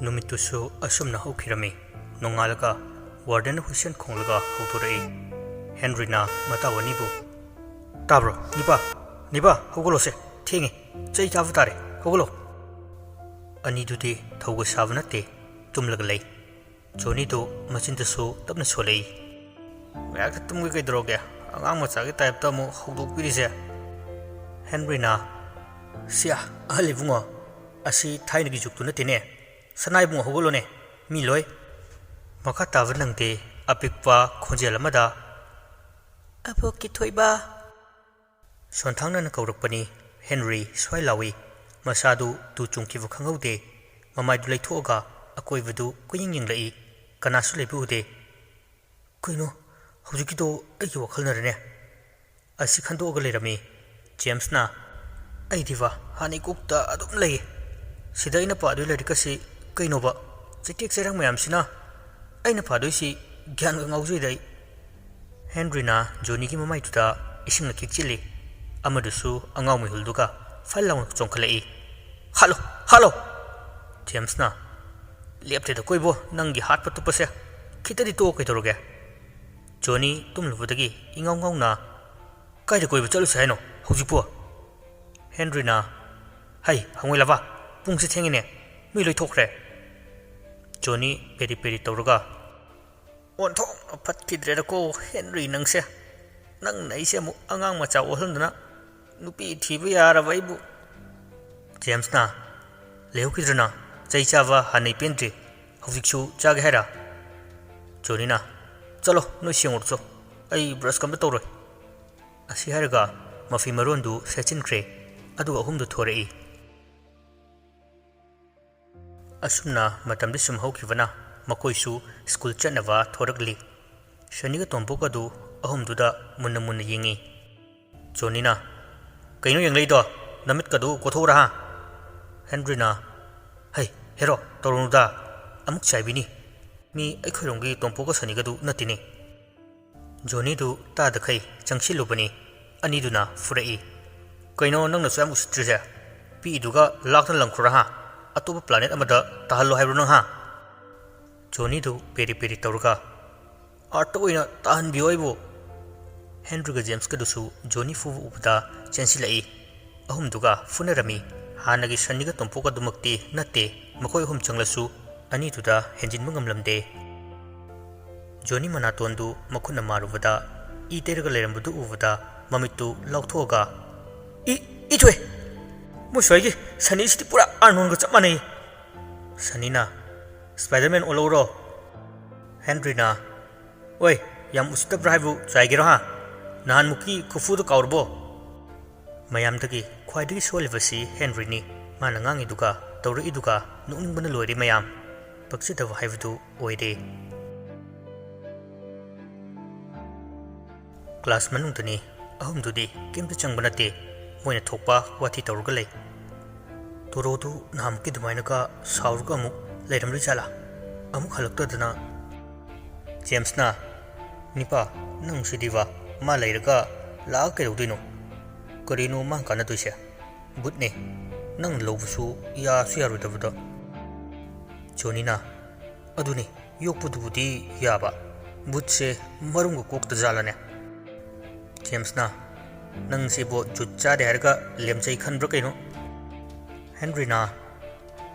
नुमितुसु असुमना हौखिरमी नोंगालगा warden Hussain खोंलगा हौथोरई हेनरीना मतावनीबु ताब्रो निबा हौगलोसे थेंगे चई चाबु तारे हौगलो अनिदुदि थौगो साब नते तुमलगा लई जोनीदो मचिनदसु तबना सोलई मैक तुमगे कइदरोगे आंगांग मचागे टाइपता मु हौदोकपिरिसे हेनरीना सिया अहलिबुंगो असी थाइनगी जुक्तु नतेने सनाई बुंग हौगलोने मी लोय मखा ताब नंगते अपिकपा खोजेल अमदा अबोकी थोइबा सोनथांगना कौरकपनी हेनरी स्वाइलावी मसादु तु चुंखिबु खंगौदे ममाइदु लैथोगा अकोइबदु कुयिंग यिंगलई कनासु लेबुदे कुइनो हौजिकिदो अइगि वखलनरने असि खंदोगा लेरमी जेम्सना अइदिवा हानि कुक्ता अदुम लई सिदा इन पादु लरिकसि कइनोबा चिटिक सेरंग मयामसिना अइना पादुसि ज्ञान गंगाउजैदai हेनरीना जोनी की ममाइदुदा इसिंग किकचिली अमदुसु अंगाउ मिहुलदुगा फाइलाउ चोंखलई हालो जेम्सना लेप्तेदा कोइबो नंगी हात पतुपसे खितदि तो कइदोरगे जोनी तुमलुबदगी इंगाउंगाउना काइदा कोइबो चलुसे हाइनो हौजिपो हेनरीना हाई हंगोइलाबा पुंगसे थेंगिने मी लोइथोखरे जोनी पेरी पेरी तौरगा ओन्थों फटकिद्रेदको हेनरी नंगसे नंग नैसे मु अंगांग मचा ओहलंदना नुपी थीबु यारबैबु जेम्सना लेहुकिद्रना चैचावा हानै पेंद्रे हौजिकसु चागे हैरा जोनीना चलो नोइ सिंगुरचो अई ब्रश कम तौरोय असि हैरगा मफी मरोंदु सेचिनख्रे अदु अहुमदु थोरई असुमना मतमदि सुम हौखिबना मकोइसु स्कूल चनवा थोरगली शनिगा तोंबोकदु अहुमदुदा मुन्न मुन्न यिंगी जोनीना कइनो यंगलैदो नमित कदु कोथोरा हेनरीना है हेरो तोरुनुदा अमुक चाइबिनी मी अखोरोंगी तोंपोका सनिगदु नतिनी जोनीदु तादखै चंगसिलुबनी अनिदुना फुरई कइनो नंगना स्वयं उसित्रिजे पीदुगा लाखन लंखुरा अतोप प्लानेट अमदा ताहल्लो हाइब्रो नंग हा जोनीदु पेरी पेरी तौरगा आर्ट ओइना ताहन बियोइबो हेनरीगा जेम्स कदुसु जोनी फुबु उपदा चेंसिलई अहुमदुगा फुनरमी हानगी सनिगा तोंपोका दुमक्ति नते मखोय हुम चंगलसु अनिदुदा हेंजिनबु ngamlamde जोनी मनातोंदु मखुना मारुबदा ई तेरगा लेरंबदु उबदा ममितु लौथोगा ई थोय मुसोयगी सनी सिटी पूरा आर्नोनगा चपमानै सनीना स्पाइडरमैन ओलौरो हेनरीना ओय याम उसिता ब्राइबु चाइगेरो हा नहान मुकी कुफुदु काउरबो मयामदगी ख्वाइदगी सोलिबसी हेनरीनी माना ngangiduga तौरइदुगा नुनिंगबना लोइरे मयाम पक्षिदव हाइबदु ओइदे क्लास मनुंगदनी अहुमदुदी केमता चंगबनते मोइना थोकपा वाथि तौरगा लै तोरोदु नामकी दुमाइनका साउरगा अमुक लेरमरि जाला अमुक हलक्तदना जेम्सना निपा नंगसिदिवा मा लैरगा ला कैदौदिनो करिनो मा कानदुइसे बुटने नंग लौबसु यासु यारुदबदो जोनीना अदुनी योकपुदुबुदी याबा बुटसे मरुंग कोकता जालाने जेम्सना नंग सेबो जुच्चा देहरगा लेमचै खनब्र कैनो हेनरीना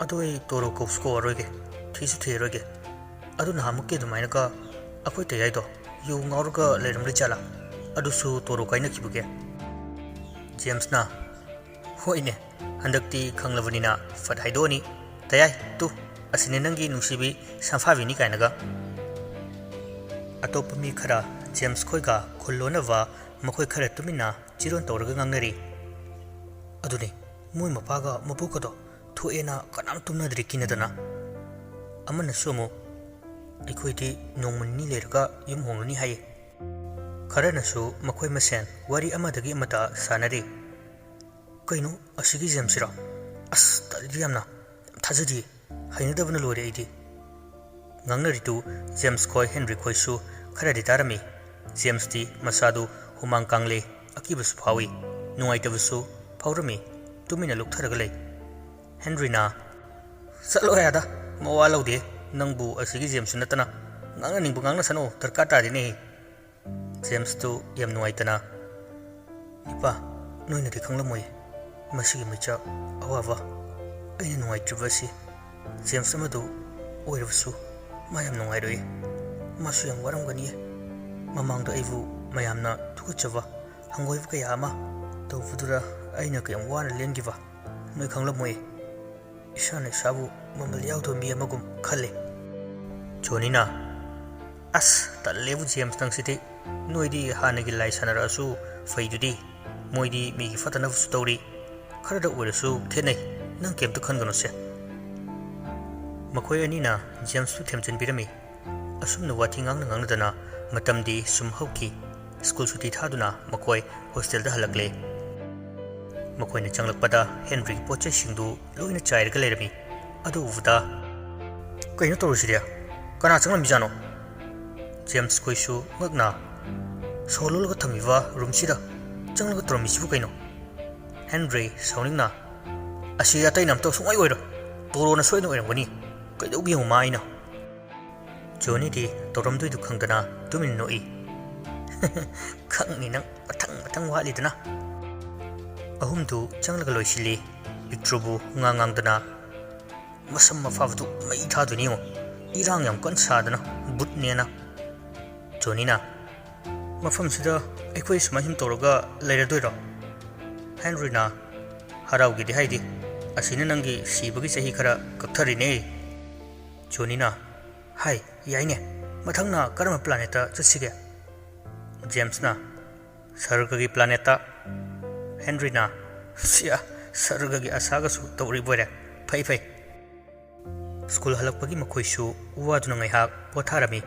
अदोय तोरो कोस्को अरोगे थीसु थेरोगे अदुना हामुके दुमाइनका अखोय तयाइदो यु ngौरगा लेरमरि जाला अदुसु तोरो काइना खिबुगे जेम्सना होइने हंदक्ति खंगलबनिना फदहाइदोनी तयाइ तु असिने नंगी नुसिबि संफाविनी काइनगा अतोपमी खरा जेम्स खोइगा खुल्लोनवा मखोय खरा तुमिना चिरोन तौरगा ngangnari अदुने मोय मपागा मपुकदो थोएना कनाम तुमनद्रि किनदना अमन सोमो अखोइदि नोंमनि लेरगा युम होंगनी हाय खरनसु मखोय मसेन वारी अमदगी अमता सानरे कइनो असिगी जेम्सरा अस तदियामना थाजदि हाइनदबना लोरे इदि ngangnaritu जेम्स खोय हेनरी खोयसु खरदि तारमी जेम्स दी मसादु हुमांग कांगले अकिबसु फावी नुआइतबसु फावरमी तुमिना लुकथरगलै हेनरीना चलो यादा mawa laude nangbu asigi James natana ngangna ningbu ngangna sano darka tadine James tu yam nuaitana ipa noina de khanglamoy masigi micha awawa aina nuaitribasi James amadu oirabsu mayam nuairoi masu yang waramgani mamangda aibu mayamna thuchava hangoiv kaya ama tawfudura aina kayam wana lengiva noi khanglamoy isane sabu mamal yaudho mi amagum khale Jonina as tallebu James tangsiti noidi hanagi lai sanarasu faidudi moidi mi fatana story kharada urasu thenai nang kem tu khangano se makoi ani na James tu themchen birami asumna wathi ngang dana matamdi sum hauki school suti thaduna makoi hostel da halakle makoi na changlakpada Henry poche singdu loina chairga lerami adu uda kaino torusiria kana changlam bijano James koisu magna sololga thamiwa roomsida changlaga toromisibu kaino Henry sauningna asi atai namto sungai oiro torona soina oirangani kaidogi humaina Johnny di toramdui du khangdana tumin noi khangni nang matang wali dana ahum du changlaga loisili iktrobu ngangangdana masam mafavdu mai thaduni mo irang yam kon sadana butnena Johnny na mafam sida ekoi smahim toroga leiradoiro Henry na haraugi di haidi asina nangi sibagi sahi khara kakthari ne Johnny na hai yaine mathangna karma planeta chatsige James na sargagi planeta Henry na sia sargagi asaga su tawri boire phai school halakpagi makhoisu waduna ngai hak potharami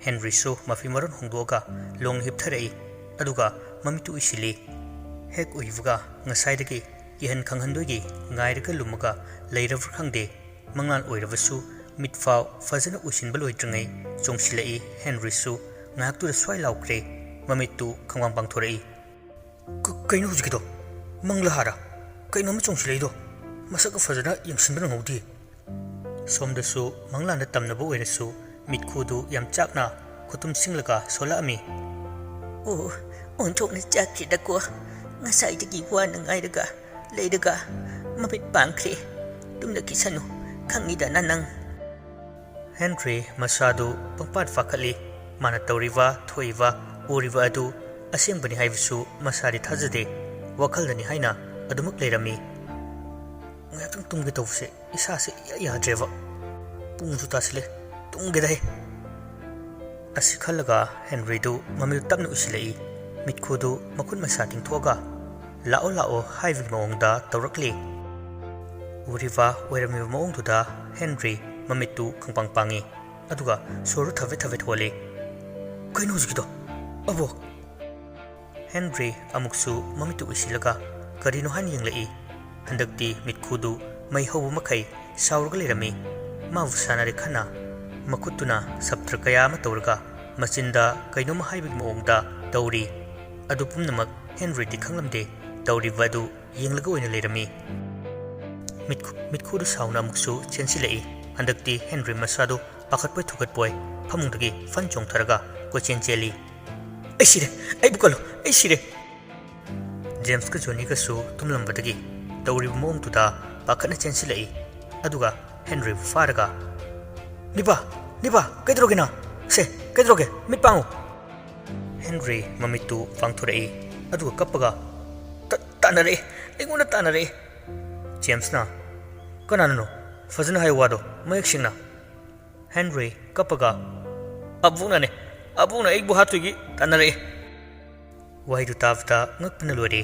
Henry su mafi maron hongdoga long hip tharei aduga mamitu isili hek uivuga ngasaidagi ihan khanghandogi ngairaga lumaga leirav khangde mangal oirabasu mitfau fazana usinba loitrangai chongsilai Henry su ngaktu da swai laukre mamitu khangwang pangthorei kaino hujikido mangla hara kaino ma chongsilai do masaka fazana yangsinbana ngodi somda su mangla na tamnaba oirasu mitkhudu yam chakna khutum singlaga sola ami onchokna chakri dako ngasai dagi wana ngairaga leidaga mapit pangkre tumna kisanu khangida nanang Henry masadu pangpat fakhali mana tawriva thoiva uriva adu asengbani haibusu masari thajade wakhaldani haina adumak leirami ngakang tumge tawse isase yadreva pungsu tasle tungge dai asikhalaga Henry du mamil tapna usilai mitkhudu makun masa tingthoga lao haivi mawngda tawrakli uriva oirami mawngduda Henry mamitu khangpangpangi aduga soru thave thole kaino jikido abo Henry amuksu mamitu usilaga karino han yenglai handakti mitkhudu mai hobu makai saurga lerami mavu sanare khana makutuna sabtra kaya ma tawrga machinda kaino ma haibi mawngda tawri adu pumnamak Henry di khanglamde tawri vadu yenglaga oina lerami mitkhudu sauna muksu chensilai handakti Henry masado pakhatpoi thugatpoi phamungdagi fan chongtharaga kochen cheli ai bukalo ai sire James ka Johnny ka su tumlambadagi tawri mong tuda pakhatna chensilai aduga Henry faraga niba kaidrogena se kaidroge mitpangu Henry mamitu pangthurei aduga kappaga tanare engona tanare James na kanano fazana hai wado mayek singna Henry kappaga abuna eibu hatugi tanare waidu tavta ngakpana lore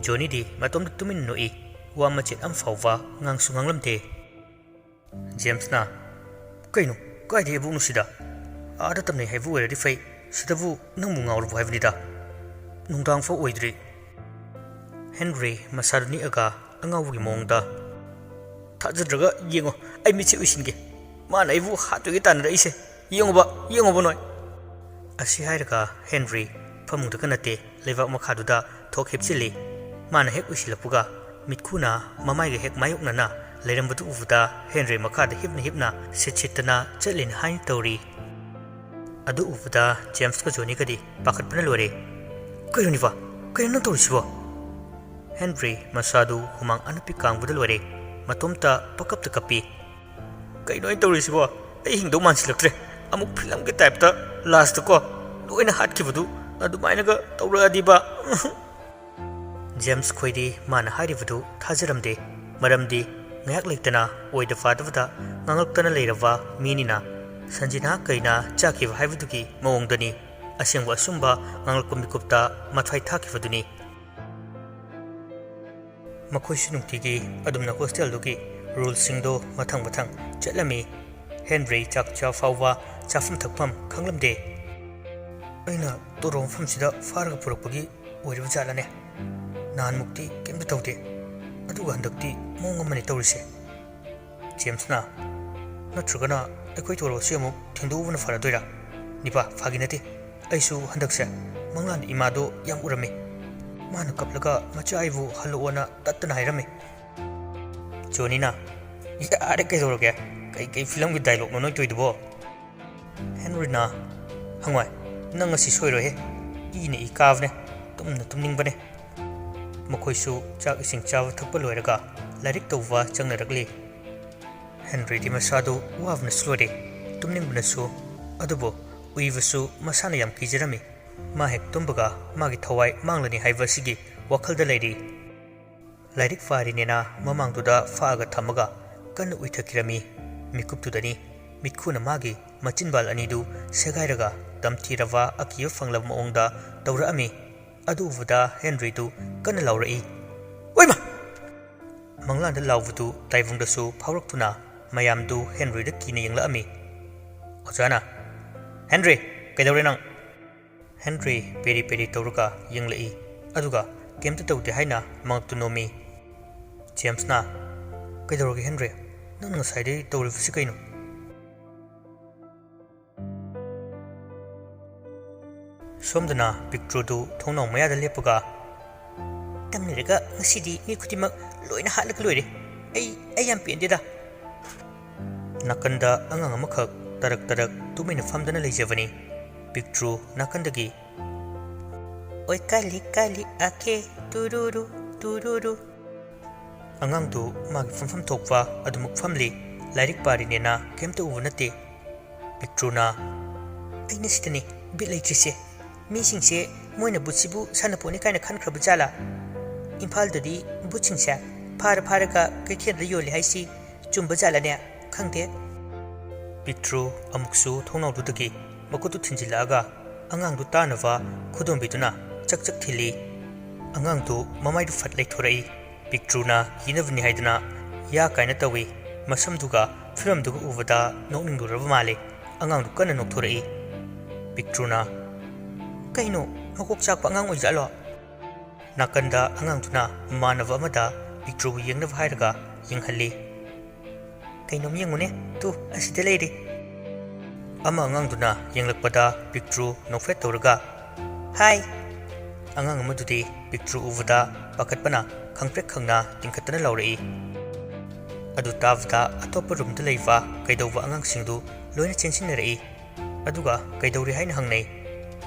Johnny di matom tumin noi wa machet am fawwa ngangsu nganglamte James na kaino kaide ebunu sida ada tamne haibu were di fai sidabu nangmu ngawru haibnida nungdang fo oidri Henry masarni aga angawgi mongda thajadraga yengo ai michi usinge mana ibu hatugi tanra ise yengoba noi asi hairaga Henry phamungda kanate leva makhaduda thokhepchili mana hek usilapuga mitkhuna mamai ge hek mayukna na ꯂꯩꯔꯝꯕꯗꯨ ꯎꯕꯗ Henry ꯃꯈꯥꯗ ꯍꯤꯞꯅ ꯁꯤꯠꯇꯅ ꯆꯠꯂꯤꯅ ꯍꯥꯏꯅ ꯇꯧꯔꯤ ꯑꯗꯨ ꯎꯕꯗ ꯖꯦꯝꯁꯀ ꯖꯣꯅꯤꯒꯗꯤ ꯄꯥꯈꯠꯄꯅ ꯂꯣꯏꯔꯦ ꯀꯩꯅꯣꯅꯤꯕ ꯀꯩꯅꯣ ꯅꯪ ꯇꯧꯔꯤꯁꯤꯕꯣ Henry ꯃꯁꯥꯗꯨ ꯍꯨꯃꯥꯡ ꯑꯅꯞꯄꯤ ꯀꯥꯡꯕꯗ ꯂꯣꯏꯔꯦ ꯃꯇꯣꯝꯇ ꯄꯀꯞꯇ ꯀꯞꯄꯤ ꯀꯩꯅꯣ ꯑꯩ ꯇꯧꯔꯤꯁꯤꯕꯣ ꯑꯩ ꯍꯤꯡꯗꯧ ꯃꯥꯟꯁꯤꯜꯂꯛꯇ꯭ꯔꯦ ꯑꯃꯨꯛ ꯐꯤꯂꯝꯒꯤ ꯇꯥꯏꯞꯇ ꯂꯥꯁꯇꯀꯣ ꯂꯣꯏꯅ ꯍꯥꯠꯈꯤꯕꯗꯨ ꯑꯗꯨꯃꯥꯏꯅꯒ ꯇꯧꯔꯛꯑꯗꯤꯕ ꯖꯦꯝꯁ ꯈꯣꯏꯗꯤ ꯃꯥꯅ ꯍꯥꯏꯔꯤꯕꯗꯨ ꯊꯥꯖꯔꯝꯗꯦ ꯃꯔꯝꯗꯤ ꯉꯥꯏꯍꯥꯛ ꯂꯩꯇꯅ ꯑꯣꯏꯗ ꯐꯥꯗꯕꯗ ꯉꯥꯡꯂꯛꯇꯅ ꯂꯩꯔꯕ ꯃꯤꯅꯤꯅ ꯁꯟꯖꯤꯅꯥ ꯀꯩꯅ ꯆꯥꯈꯤꯕ ꯍꯥꯏꯕꯗꯨꯒꯤ ꯃꯑꯣꯡꯗꯅꯤ ꯑꯁꯦꯡꯕ ꯑꯁꯨꯝꯕ ꯉꯥꯡꯂꯛꯄ ꯃꯤꯀꯨꯞꯇ ꯃꯊ꯭ꯋꯥꯏ ꯊꯥꯈꯤꯕꯗꯨꯅꯤ ꯃꯈꯣꯏꯁꯨ ꯅꯨꯡꯇꯤꯒꯤ ꯑꯗꯨꯝꯅ ꯍꯣꯁꯇꯦꯜꯗꯨꯒꯤ ꯔꯨꯜꯁꯤꯡꯗꯣ ꯃꯊꯪ ꯆꯠꯂꯝꯃꯤ ꯍꯦꯟꯔꯤ ꯆꯥꯛ ꯆꯥ ꯐꯥꯎꯕ ꯆꯥꯐꯝ ꯊꯛꯐꯝ ꯈꯪꯂꯝꯗꯦ ꯑꯩꯅ ꯇꯣꯔꯣ ꯃꯐꯝꯁꯤꯗ ꯐꯥꯔꯒ ꯄꯨꯔꯛꯄꯒꯤ ꯑꯣꯏꯔꯤꯕ ꯖꯥꯠꯂꯅꯦ ꯅꯍꯥꯟꯃꯨꯛꯇꯤ ꯀꯩꯝꯇ ꯇꯧꯗꯦ ꯑꯗꯨꯒ ꯍꯟꯗꯛꯇꯤ ꯃꯑꯣꯡ ꯑꯃꯅꯤ ꯇꯧꯔꯤꯁꯦ ꯖꯦꯝꯁꯅ ꯅꯠꯇ꯭ꯔꯒꯅ ꯑꯩꯈꯣꯏ ꯇꯣꯔꯣꯁꯤ ꯑꯃꯨꯛ ꯊꯤꯟꯗꯣꯛꯎꯕꯅ ꯐꯔꯗꯣꯏꯔꯥ ꯅꯤꯄꯥ ꯐꯥꯒꯤ ꯅꯠꯇꯦ ꯑꯩꯁꯨ ꯍꯟꯗꯛꯁꯦ ꯃꯪꯂꯥꯟ ꯏꯃꯥꯗꯣ ꯌꯥꯝ ꯎꯔꯝꯃꯤ ꯃꯥꯅ ꯀꯞꯂꯒ ꯃꯆꯥ ꯑꯩꯕꯨ ꯍꯜꯂꯛꯑꯣꯅ ꯇꯠꯇꯅ ꯍꯥꯏꯔꯝꯃꯤ ꯖꯣꯅꯤꯅ ꯌꯥꯔꯦ ꯀꯩꯗꯧꯔꯒꯦ ꯀꯩ ꯐꯤꯂꯝꯒꯤ ꯗꯥꯏꯂꯣꯒꯅꯣ ꯅꯣꯏ ꯇꯣꯏꯗꯨꯕꯣ ꯍꯦꯟꯔꯤꯅ ꯍꯪꯋꯥꯏ ꯅꯪ ꯉꯁꯤ ꯁꯣꯏꯔꯣꯏꯍꯦ ꯏꯅ ꯏ ꯀꯥꯕꯅꯦ ꯇꯨꯝꯅꯤꯡꯕꯅꯦ ꯃꯈꯣꯏꯁꯨ ꯆꯥꯛ ꯏꯁꯤꯡ ꯆꯥꯕ ꯊꯛꯄ ꯂꯣꯏꯔꯒ ꯂꯥꯏꯔꯤꯛ ꯇꯧꯕ ꯆꯪꯅꯔꯛꯂꯤ ꯍꯦꯟꯔꯤꯗꯤ ꯃꯁꯥꯗꯨ ꯋꯥꯕꯅꯁꯨ ꯂꯣꯏꯔꯦ ꯇꯨꯝꯅꯤꯡꯕꯅꯁꯨ ꯑꯗꯨꯕꯨ ꯎꯏꯕꯁꯨ ꯃꯁꯥꯅ ꯌꯥꯝ ꯀꯤꯖꯔꯝꯃꯤ ꯃꯥ ꯍꯦꯛ ꯇꯨꯝꯕꯒ ꯃꯥꯒꯤ ꯊꯋꯥꯏ ꯃꯥꯡꯂꯅꯤ ꯍꯥꯏꯕ ꯑꯁꯤꯒꯤ ꯋꯥꯈꯜꯗ ꯂꯩꯔꯤ ꯂꯥꯏꯔꯤꯛ ꯄꯥꯔꯤꯅꯦꯅ ꯃꯃꯥꯡꯗꯨꯗ ꯐꯥꯛꯑꯒ ꯊꯝꯃꯒ ꯀꯟꯅ ꯎꯏꯊꯈꯤꯔꯝꯃꯤ ꯃꯤꯀꯨꯞꯇꯨꯗꯅꯤ ꯃꯤꯠꯈꯨꯅ ꯃꯥꯒꯤ ꯃꯆꯤꯟꯕꯥꯜ ꯑꯅꯤꯗꯨ ꯁꯦꯒꯥꯏꯔꯒ ꯇꯝꯊꯤꯔꯕ ꯑꯀꯤꯕ ꯐꯪꯂꯕ ꯃꯑꯣꯡꯗ ꯇꯧꯔꯛꯑꯝꯃꯤ ꯑꯗꯨ ꯎꯕꯗ ꯍꯦꯟꯔꯤꯗꯨ ꯀꯟꯅ ꯂꯥꯎꯔꯛꯏ ꯑꯣꯏꯃ ꯃꯪꯂꯥꯟꯗ ꯂꯥꯎꯕꯗꯨ ꯇꯥꯏꯕꯪꯗꯁꯨ ꯐꯥꯎꯔꯛꯇꯨꯅ ꯃꯌꯥꯝꯗꯨ ꯍꯦꯟꯔꯤꯗ ꯀꯤꯅ ꯌꯦꯡꯂꯛꯑꯝꯃꯤ ꯑꯣꯖꯥꯅ ꯍꯦꯟꯔꯤ ꯀꯩꯗꯧꯔꯦ ꯅꯪ ꯍꯦꯟꯔꯤ ꯄꯦꯔꯤ ꯇꯧꯔꯒ ꯌꯦꯡꯂꯛꯏ ꯑꯗꯨꯒ ꯀꯩꯝꯇ ꯇꯧꯗꯦ ꯍꯥꯏꯅ ꯃꯉꯛꯇꯨ ꯅꯣꯝꯃꯤ ꯖꯦꯝꯁꯅ ꯀꯩꯗꯧꯔꯒꯦ ꯍꯦꯟꯔꯤ ꯅꯪꯅ ꯉꯁꯥꯏꯗꯩ ꯇꯧꯔꯤꯕꯁꯤ ꯀꯩꯅꯣ ꯁꯣꯝꯗꯅ ꯄꯤꯛꯇ꯭ꯔꯨꯗꯨ ꯊꯣꯡꯅꯥꯎ ꯃꯌꯥꯗ ꯂꯦꯞꯄꯒ ꯇꯝꯅꯔꯒ ꯉꯁꯤꯗꯤ ꯃꯤ ꯈꯨꯗꯤꯡꯃꯛ ꯂꯣꯏꯅ ꯍꯥꯠꯂꯒ ꯂꯣꯏꯔꯦ ꯑꯩ ꯌꯥꯝ ꯄꯦꯟꯗꯦꯗ ꯅꯥꯀꯟꯗ ꯑꯉꯥꯡ ꯑꯃꯈꯛ ꯇꯔꯛ ꯇꯨꯃꯤꯟꯅ ꯐꯝꯗꯅ ꯂꯩꯖꯕꯅꯤ ꯄꯤꯛꯇ꯭ꯔꯨ ꯅꯥꯀꯟꯗꯒꯤ ꯑꯣꯏ ꯀꯥꯂꯤ ꯑꯀꯦ ꯇꯨꯔꯨꯔꯨ ꯑꯉꯥꯡꯗꯨ ꯃꯥꯒꯤ ꯐꯝꯐꯝ ꯊꯣꯛꯄ ꯑꯗꯨꯃꯛ ꯐꯝꯂꯤ ꯂꯥꯏꯔꯤꯛ ꯄꯥꯔꯤꯅꯦꯅ ꯀꯩꯝꯇ ꯎꯕ ꯅꯠꯇꯦ ꯄꯤꯛꯇ꯭ꯔꯨꯅ ꯑꯩꯅ ꯁꯤꯗꯅꯤ ꯕꯤꯠ ꯂꯩꯇ꯭ꯔꯤꯁꯦ ꯃꯤꯁꯤꯡꯁꯦ ꯃꯣꯏꯅ ꯕꯨꯠꯁꯤꯕꯨ ꯁꯥꯟꯅꯄꯣꯠꯅꯤ ꯀꯥꯏꯅ ꯈꯟꯈ꯭ꯔꯕ ꯖꯥꯠꯂꯥ ꯏꯝꯐꯥꯜꯗꯗꯤ ꯕꯨꯠꯁꯤꯡꯁꯦ ꯐꯥꯔꯒ ꯀꯩꯊꯦꯜꯗ ꯌꯣꯜꯂꯤ ꯍꯥꯏꯁꯤ ꯆꯨꯝꯕ ꯖꯥꯠꯂꯅꯦ ꯈꯪꯗꯦ ꯄꯤꯛꯇ꯭ꯔꯨ ꯑꯃꯨꯛꯁꯨ ꯊꯣꯡꯅꯥꯎꯗꯨꯗꯒꯤ ꯃꯈꯨꯠꯇꯨ ꯊꯤꯟꯖꯤꯜꯂꯛꯑꯒ ꯑꯉꯥꯡꯗꯨ ꯇꯥꯅꯕ ꯈꯨꯗꯣꯝꯕꯤꯗꯨꯅ ꯆꯛ ꯊꯤꯜꯂꯤ ꯑꯉꯥꯡꯗꯨ ꯃꯃꯥꯏꯗꯨ ꯐꯠ ꯂꯩꯊꯣꯔꯛꯏ ꯄꯤꯛꯇ꯭ꯔꯨꯅ ꯀꯤꯅꯕꯅꯤ ꯍꯥꯏꯗꯨꯅ ꯌꯥ ꯀꯥꯏꯅ ꯇꯧꯏ ꯃꯁꯝꯗꯨꯒ ꯐꯤꯂꯝꯗꯨꯒ ꯎꯕꯗ ꯅꯣꯛꯅꯤꯡꯂꯨꯔꯕ ꯃꯥꯜꯂꯦ ꯑꯉꯥꯡꯗꯨ ꯀꯟꯅ ꯅꯣꯛꯊꯣꯔꯛꯏ ꯄꯤꯛꯇ꯭ꯔꯨꯅ ꯀꯩꯅꯣ ꯃꯀꯣꯛ ꯆꯥꯛꯄ ꯑꯉꯥꯡ ꯑꯣꯏꯖꯥꯠꯂꯣ ꯅꯥꯀꯟꯗ ꯑꯉꯥꯡꯗꯨꯅ ꯃꯃꯥꯟꯅꯕ ꯑꯃꯗ ꯄꯤꯛꯇ꯭ꯔꯨꯕꯨ ꯌꯦꯡꯅꯕ ꯍꯥꯏꯔꯒ ꯌꯦꯡꯍꯜꯂꯤ ꯀꯩꯅꯣꯝ ꯌꯦꯡꯉꯨꯅꯦ ꯇꯨ ꯑꯁꯤꯗ ꯂꯩꯔꯤ ꯑꯃ ꯑꯉꯥꯡꯗꯨꯅ ꯌꯦꯡꯂꯛꯄꯗ ꯄꯤꯛꯇ꯭ꯔꯨ ꯅꯣꯛꯐꯦꯠ ꯇꯧꯔꯒ ꯍꯥꯏ ꯑꯉꯥꯡ ꯑꯃꯗꯨꯗꯤ ꯄꯤꯛꯇ꯭ꯔꯨ ꯎꯕꯗ ꯄꯥꯈꯠꯄꯅ ꯈꯪꯄ꯭ꯔꯦꯛ ꯈꯪꯅ ꯇꯤꯡꯈꯠꯇꯅ ꯂꯥꯎꯔꯛꯏ ꯑꯗꯨ ꯇꯥꯕꯗ ꯑꯇꯣꯞꯄ ꯔꯨꯝꯗ ꯂꯩꯕ ꯀꯩꯗꯧꯕ ꯑꯉꯥꯡꯁꯤꯡꯗꯨ ꯂꯣꯏꯅ ꯆꯦꯟꯁꯤꯟꯅꯔꯛꯏ ꯑꯗꯨꯒ ꯀꯩꯗꯧꯔꯤ ꯍꯥꯏꯅ ꯍꯪꯅꯩ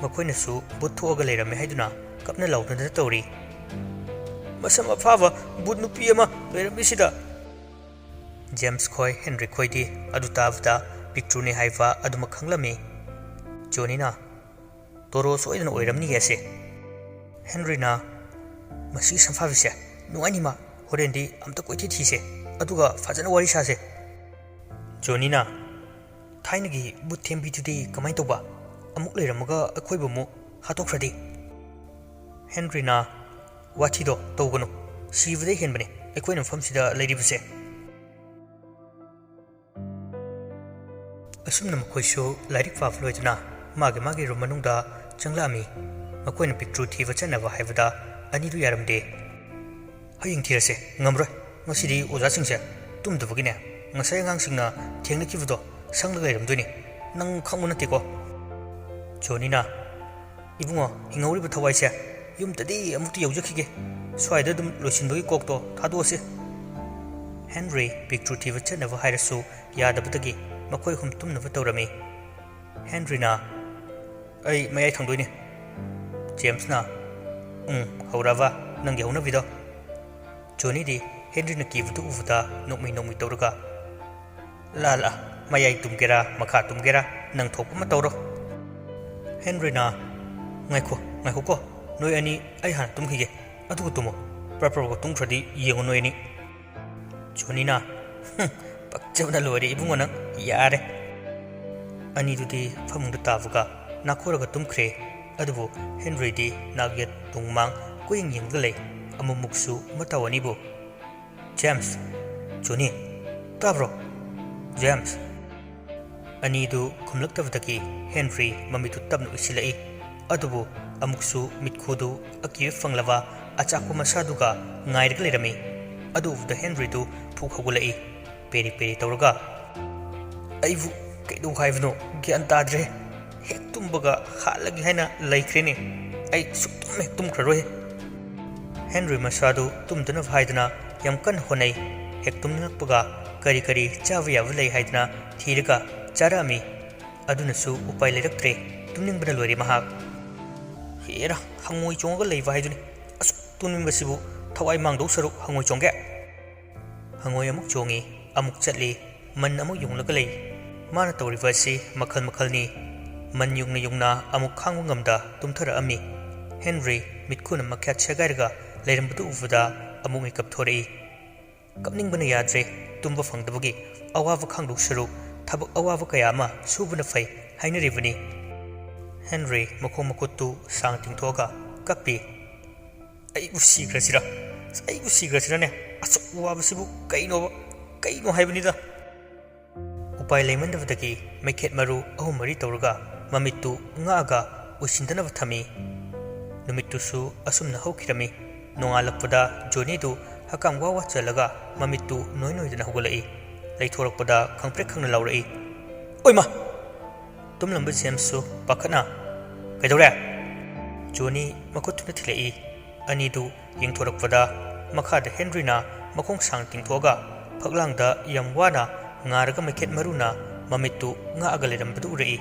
ꯃꯈꯣꯏꯅꯁꯨ ꯕꯨꯠ ꯊꯣꯛꯑꯒ ꯂꯩꯔꯝꯃꯦ ꯍꯥꯏꯗꯨꯅ ꯀꯞꯅ ꯂꯥꯎꯅꯗꯅ ꯇꯧꯔꯤ ꯃꯁꯝ ꯑꯐꯥꯕ ꯕꯨꯠ ꯅꯨꯄꯤ ꯑꯃ ꯂꯩꯔꯝꯃꯤꯁꯤꯗ ꯖꯦꯝꯁ ꯈꯣꯏ ꯍꯦꯟꯔꯤ ꯈꯣꯏꯗꯤ ꯑꯗꯨ ꯇꯥꯕꯗ ꯄꯤꯛꯇ꯭ꯔꯨꯅꯤ ꯍꯥꯏꯕ ꯑꯗꯨꯃꯛ ꯈꯪꯂꯝꯃꯤ ꯖꯣꯅꯤꯅ ꯇꯣꯔꯣ ꯁꯣꯏꯗꯅ ꯑꯣꯏꯔꯝꯅꯤ ꯑꯁꯦ ꯍꯦꯟꯔꯤꯅ ꯃꯁꯤꯒꯤ ꯁꯝꯐꯥꯕꯤꯁꯦ ꯅꯨꯡꯉꯥꯏꯅꯤꯃ ꯍꯣꯔꯦꯟꯗꯤ ꯑꯝꯇ ꯀꯣꯏꯊꯤ ꯊꯤꯁꯦ ꯑꯗꯨꯒ ꯐꯖꯅ ꯋꯥꯔꯤ ꯁꯥꯁꯦ ꯖꯣꯅꯤꯅ ꯊꯥꯏꯅꯒꯤ ꯕꯨꯠ ꯊꯦꯝꯕꯤꯗꯨꯗꯤ ꯀꯃꯥꯏꯅ ꯇꯧꯕ ꯑꯃꯨꯛ ꯂꯩꯔꯝꯃꯒ ꯑꯩꯈꯣꯏꯕꯨ ꯑꯃꯨꯛ ꯍꯥꯠꯇꯣꯛꯈ꯭ꯔꯗꯤ ꯍꯦꯟꯔꯤꯅ ꯋꯥꯊꯤꯗꯣ ꯇꯧꯒꯅꯨ ꯁꯤꯕꯗꯩ ꯍꯦꯟꯕꯅꯦ ꯑꯩꯈꯣꯏꯅ ꯃꯐꯝꯁꯤꯗ ꯂꯩꯔꯤꯕꯁꯦ ꯑꯁꯨꯝꯅ ꯃꯈꯣꯏꯁꯨ ꯂꯥꯏꯔꯤꯛ ꯄꯥꯕ ꯂꯣꯏꯗꯨꯅ ꯃꯥꯒꯤ ꯔꯨꯝ ꯃꯅꯨꯡꯗ ꯆꯪꯂꯛꯑꯝꯃꯤ ꯃꯈꯣꯏꯅ ꯄꯤꯛꯇ꯭ꯔꯨ ꯊꯤꯕ ꯆꯠꯅꯕ ꯍꯥꯏꯕꯗ ꯑꯅꯤꯗꯨ ꯌꯥꯔꯝꯗꯦ ꯍꯌꯦꯡ ꯊꯤꯔꯁꯦ ꯉꯝꯔꯣꯏ ꯉꯁꯤꯗꯤ ꯑꯣꯖꯥꯁꯤꯡꯁꯦ ꯇꯨꯝꯗꯕꯒꯤꯅꯦ ꯉꯁꯥꯏ ꯑꯉꯥꯡꯁꯤꯡꯅ ꯊꯦꯡꯅꯈꯤꯕꯗꯣ ꯁꯪꯂꯒ ꯂꯩꯔꯝꯗꯣꯏꯅꯤ ꯅꯪ ꯈꯪꯕ ꯅꯠꯇꯦꯀꯣ ꯖꯣꯅꯤꯅ ꯏꯕꯨꯡꯉꯣ ꯍꯤꯡꯍꯧꯔꯤꯕ ꯊꯋꯥꯏꯁꯦ ꯌꯨꯝꯗꯗꯤ ꯑꯃꯨꯛꯇ ꯌꯧꯖꯈꯤꯒꯦ ꯁ꯭ꯋꯥꯏꯗ ꯑꯗꯨꯝ ꯂꯣꯏꯁꯤꯟꯕꯒꯤ ꯀꯣꯛꯇꯣ ꯊꯥꯗꯣꯛꯑꯁꯤ Henry picture thiba chatnava hairasu yadabadagi makoi hum tumnava tawrami. Henry na ai mayai thangdoine. James na haurava nangi hauna vido. Johnny di Henry na kivudu uvuda nokmi tawraga. La mayai tumgera makha tumgera nang thokpa ma tawro. Henry na ngaiko ko noi ani ai han tumkhige adu tumo proper tung thradi yengo noi ni. Johnny na pakchabna lore ibungo nang yare. Ani dudi famung tavuga nakoraga tumkhre adubu Henry di nagyat tungmang kuing yengle amumuksu matawani bu. James Johnny tabro James ani du khumlaktavdaki Henry mamitu tabnu isilai adubu amuksu mitkhudu akiye fanglava achakwa masaduga ngairga lerami adu the Henry du phukhaugulai peri tawraga aivu kaidu haivno gyan tadre hek tumbaga halagi haina laikhrene ai suktum hek tumkhraroi. Henry masadu tumdana haidna yamkan honai hek tumnakpaga kari chawa yawa lei haidna thiraga charami adunasu upai leiraktre tumningbana lori mahak. Hera hangoi chonga leiwa haiduni asuk tuningbasibu thawai mangdau saruk hangoi chongge. Hangoi amuk chongi amuk chatli man amuk yunglaga lei mana tawriba asi makhal ni man yungna amuk khangwa ngamda tumthara ami. Henry mitkuna makhyat chagairga leirambadu uvada amuk mikap thorei kapningbana yadre tumba fangdabagi awawa khangdau saruk thabak awawa kaya ama subana fai hainaribani. Henry makuttu sang tingthoga kapi aibu sigrasira ne asuk wabasibu kaino haibani. Upai leimandavadagi maikhet maru ahum mari tawraga mamittu ngaaga usindanava thami. Numittusu asumna haukhirami. Nongalakpada Johnny du hakam wawa chalaga mamittu noidana hugulai. Leithorakpada khangprek khangna laurai. Oima tumlamba Jamesu pakhana kaidore. Johnny makuttuna thilai ani du yengthorakpada makhada Henry na makong sang tingthoga phaklangda yamwana ngaraga maikhet maruna mamittu ngaaga lerambadu urai.